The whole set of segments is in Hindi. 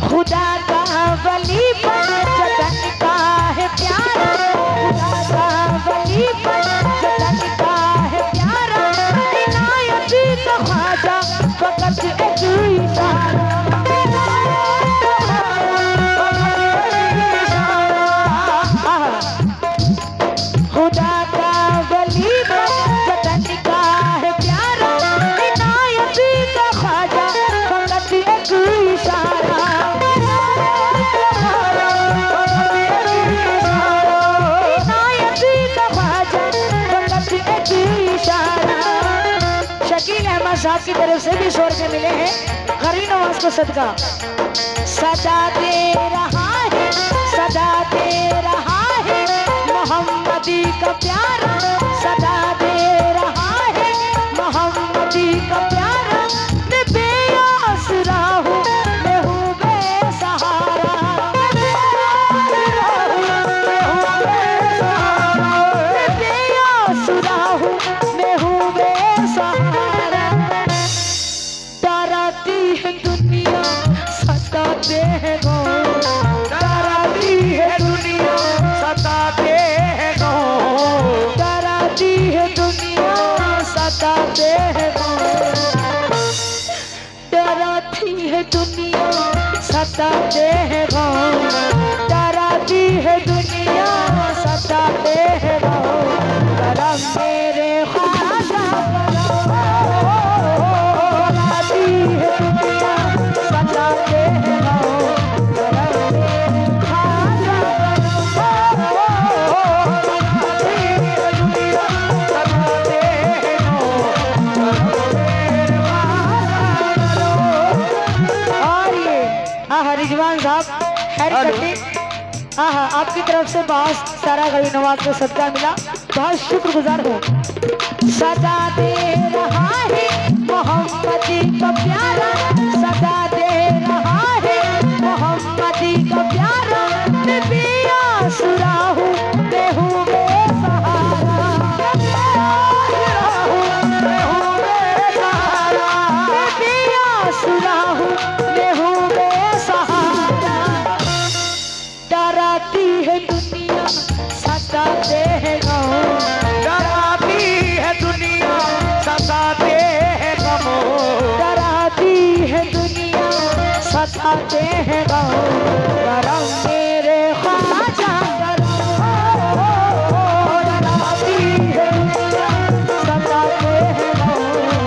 खुदा का वली पर जतन का है प्यारा, खुदा का वली पर जतन का है प्यारा, इनायत का ख्वाजा फकत एक इशारा। खुदा का वली पर जतन का है प्यारा, इनायत का ख्वाजा फकत एक इशारा। शकील अहमद साहब की तरफ से भी 100 रुपये मिले हैं गरीब नवाज को सदका। सदा दे रहा है, सदा दे रहा है मोहम्मदी का प्यारा, सदा दे रहा है मोहम्मदी का प्यारा। मैं बेआसरा हूँ, मैं हूँ बेसहारा, मैं बेआसरा हूँ, मैं हूँ बेसहारा। डराती है दुनिया सताते हैं गौर, डराती है दुनिया सताते हैं गौर, डराती है दुनिया सताते हैं गौर, डराती है दुनिया सताते हैं गौर, डराती है दुनिया सताते हैं गौर। करम मेरे ख्वाजा डराती है दुनिया सताते हैं गौर, करम मेरे ख्वाजा डराती है दुनिया सताते हैं गौर, करम मेरे ख्वाजा। और ये रिजवान साहब खैर कट्टी, आपकी तरफ से बहुत सारा गरीब नवाज को सदका मिला, बहुत शुक्रगुजार हूँ। सदा दे रहा है मोहम्मदी का प्यारा, सदा दे रहा है मोहम्मदी का प्यारा। मैं बेआसरा हूँ, मैं हूँ बेसहारा, मैं हूँ बेसहारा, मैं बेआसरा हूँ, मैं हूँ बेसहारा। डराती है दुनिया सताते हैं गौर, डराती है दुनिया सताते हैं गौर, डराती है दुनिया सताते हैं गौर। करम मेरे ख्वाजा डराती है दुनिया सताते हैं गौर।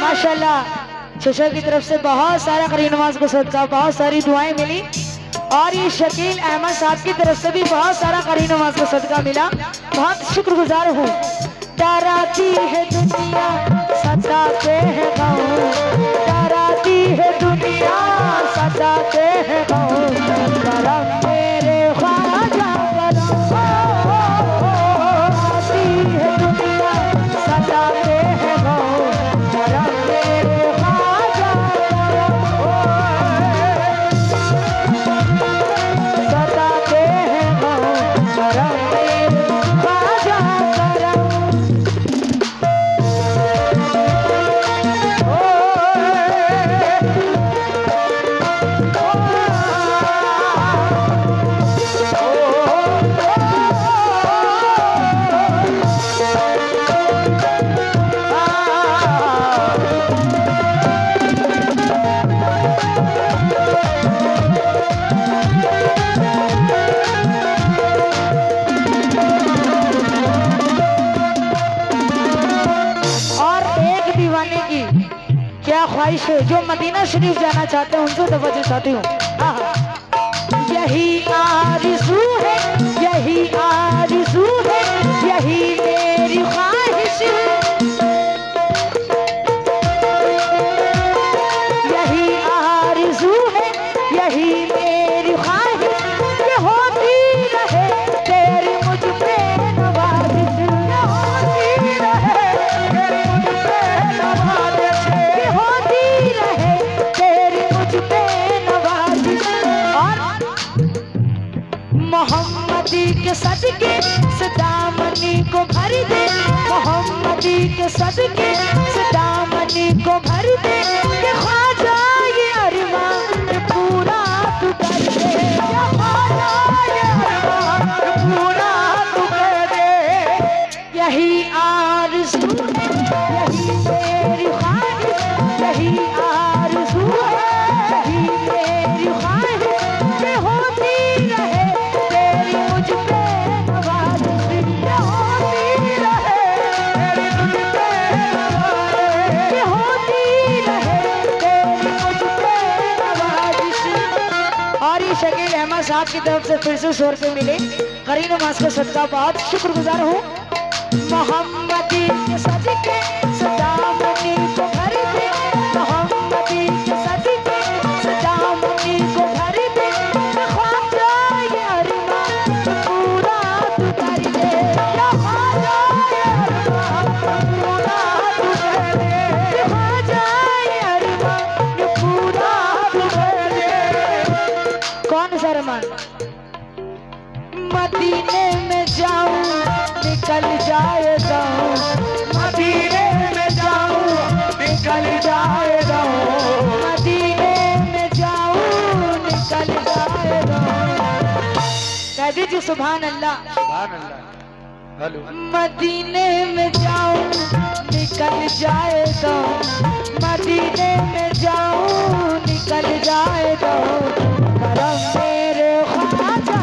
माशाल्लाह शशा की तरफ से बहुत सारा करीम नवाज को सदका, बहुत सारी दुआएं मिली। और ये शकील अहमद साहब की तरफ से भी बहुत सारा करीम नवाज को सदका मिला, बहुत शुक्रगुजार हूँ। डराती है दुनिया सताते हैं गौर, डराती है दुनिया सताते हैं गौर। करम मेरे ख्वाजा डराती है दुनिया सताते हैं गौर, करम मेरे ख्वाजा सताते हैं गौर, करम मेरे ख्वाजा करम। क्या ख्वाहिश है, जो मदीना शरीफ जाना चाहते हैं उनसे तवज्जो चाहती हूँ। यही आरज़ू है, यही आरज़ू है, यही मेरी ख्वाहिश है, यही आरज़ू है, यही मेरी ख्वाहिश। ये होती रहे तेरी मुझ पे नवाज़िश, ये होती रहे तेरी मुझ पे नवाज़िश, ये होती रहे तेरी मुझ पे नवाज़िश। और मोहम्मदी के सदके से दामनी को भर दे, मोहम्मदी के सदके से दामनी को भर दे ये ख्वाजा ये अरमान पूरा तू कर दे, ये ख्वाजा ये अरमान पूरा तू कर दे। यही आरज़ू है, यही मेरी ख्वाहिश, यही आरज़ू है, यही मेरी ख्वाहिश कि होती रहे तेरी मुझ पे नवाज़िश, ये होती रहे तेरी मुझ पे नवाज़िश, ये होती रहे तेरी मुझ पे नवाज़िश। और ये शकील अहमद साहब की तरफ से फिर से 100 रुपये मिले। करीम नमाज का सदका बहुत शुक्रगुजार हूँ। मोहम्मदी के सदके सदामनी को भर दे, मोहम्मदी के सदके सदामनी को भर दे, ख्वाजा ये अरमान पूरा तू कर दे, या ख्वाजा ये अरमान पूरा तू कर दे, ख्वाजा ये अरमान पूरा तू कर दे। कौन सा अरमान? मदीने में जाऊं निकल जाएगा, मदीने में जाऊं निकल जाएगा, मदीने में जाऊं निकल जाएगा। कह दीजिए सुभान अल्लाह, सुभान अल्लाह। हेलो। मदीने में जाऊं निकल जाएगा, मदीने में जाऊं निकल जाएगा, करम मेरे ख्वाजा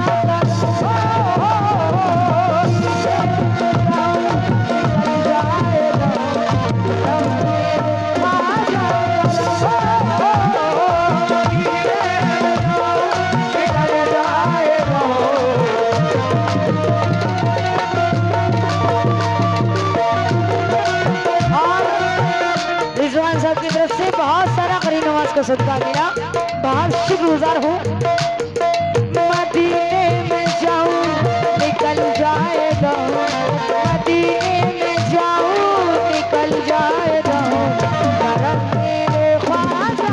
की तरफ से बहुत सारा करीम नवाज का सदका मिला, बहुत शुक्रगुजार हूँ। मदीने में जाऊं निकल जाएगा, मदीने में जाऊं निकल जाएगा, करम मेरे ख्वाजा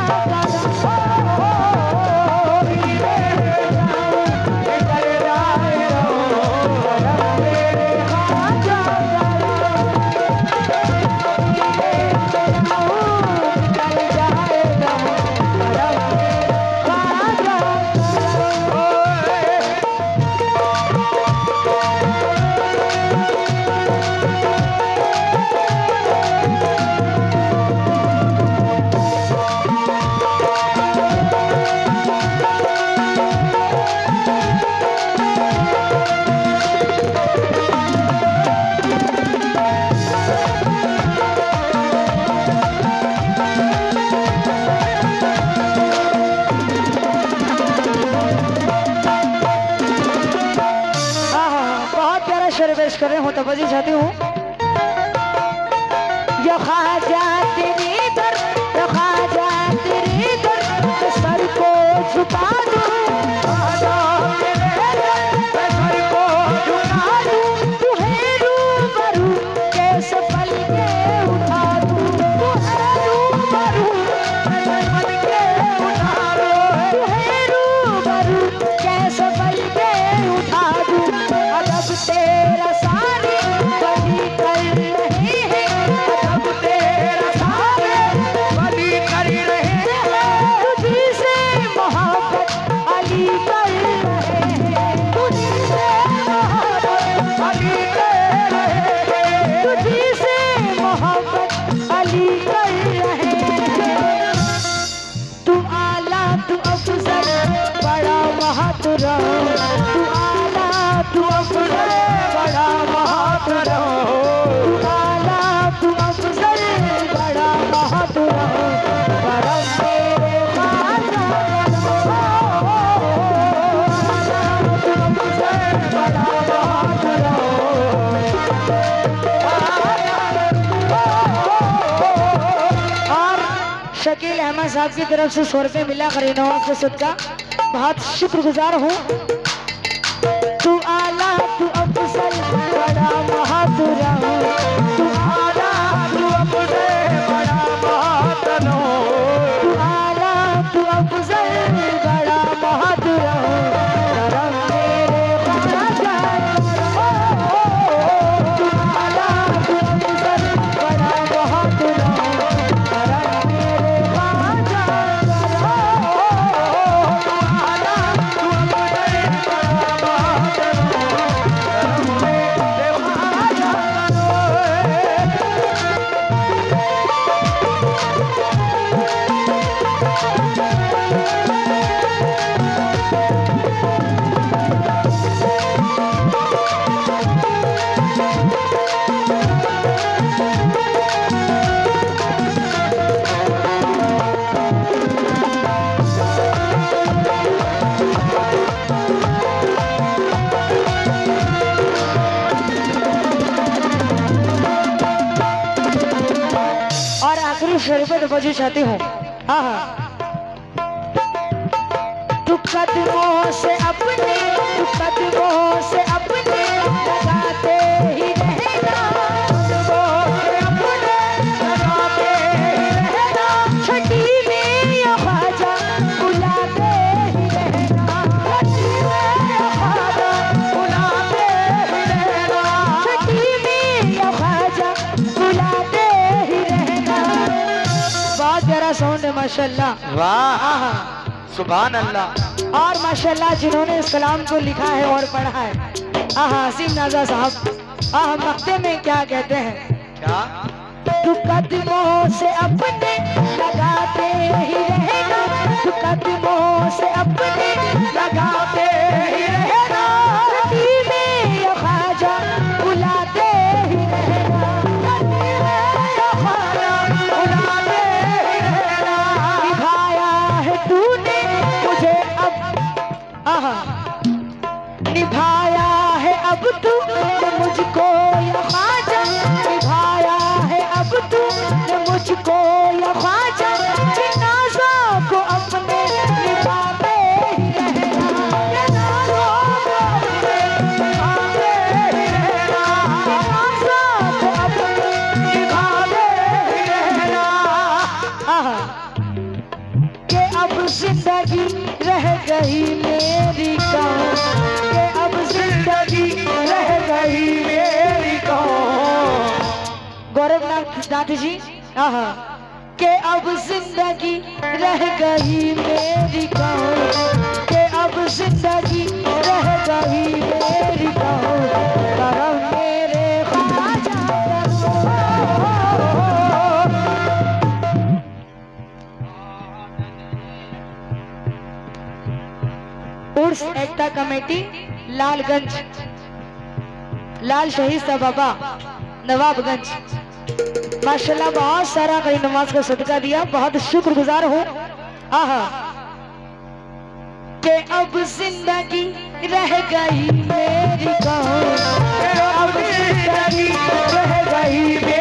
कर रहे हो, तवज्जो चाहती हूँ। या ख्वाजा तेरी दर, या ख्वाजा तेरी दर, सर को झुका दूं, ख्वाजा तेरे दर, सर को झुका दूं, तुहे रूबरू कैसे पल के उठा दूं, तुहे रूबरू कैसे पल के उठा दूं, तुहे रूबरू कैसे पल के उठा दूं। अदब तेरा शकील अहमद साहब की तरफ से 100 रुपये मिला करीम नवाज का सदका, बहुत शुक्रगुजार हूँ। तू आला तू अफजल बड़ा बहादुर, तू आला तू अफजल बड़ा बहादुर, तू आला तू अफजल बड़ा बहादुर, करम मेरे ख्वाजा, तू आला तू अफजल बड़ा बहादुर, करम आखिरी शरबत बजू चाहती हूँ। हाँ हाँ, तू कदमों से अपने, तू कदमों से अपने लगाते ही रहना, कदमों से अपने लगाते ही रहना, छठी में या ख्वाजा बुलाते ही रहना, छठी में या ख्वाजा बुलाते ही रहना, छठी में या ख्वाजा बुलाते ही रहना। बहुत प्यारा साउंड है माशाल्लाह। वाह सुभान अल्लाह। और माशाल्लाह जिन्होंने इस कलाम को लिखा है और पढ़ा है, हसीम नाजा साहब, मक्ते में क्या कहते हैं? क्या? तू कदमों से अपने लगाते ही रहना, तू कदमों से अपने लगाते ही रहना, छठी में या ख्वाजा बुलाते ही रहना, छठी में या ख्वाजा बुलाते ही रहना। निभाया है तूने मुझे अब, निभाया है अब तूने मुझको या ख्वाजा, निभाया है अब तूने मुझको या ख्वाजा, जनाज़ा को अपने निभाते ही रहना, जनाज़ा को अपने निभाते ही रहना, जनाज़ा को अपने निभाते ही रहना। के अब जिंदगी रह गई मेरी कौन, के अब जिंदगी रह गई मेरी कौन। गौरवनाथ जी, के अब जिंदगी रह गई मेरी कौन, के अब जिंदगी रह गई मेरी कौन, करम मेरे ख्वाजा उर्स एकता कमेटी लालगंज, लाल शहीद सा बाबा नवाबगंज। माशाल्लाह बहुत सारा कई नमाज का सदका दिया, बहुत शुक्रगुजार हूँ। के अब जिंदगी रह गई मेरी कौन, के अब जिंदगी रह गई मेरी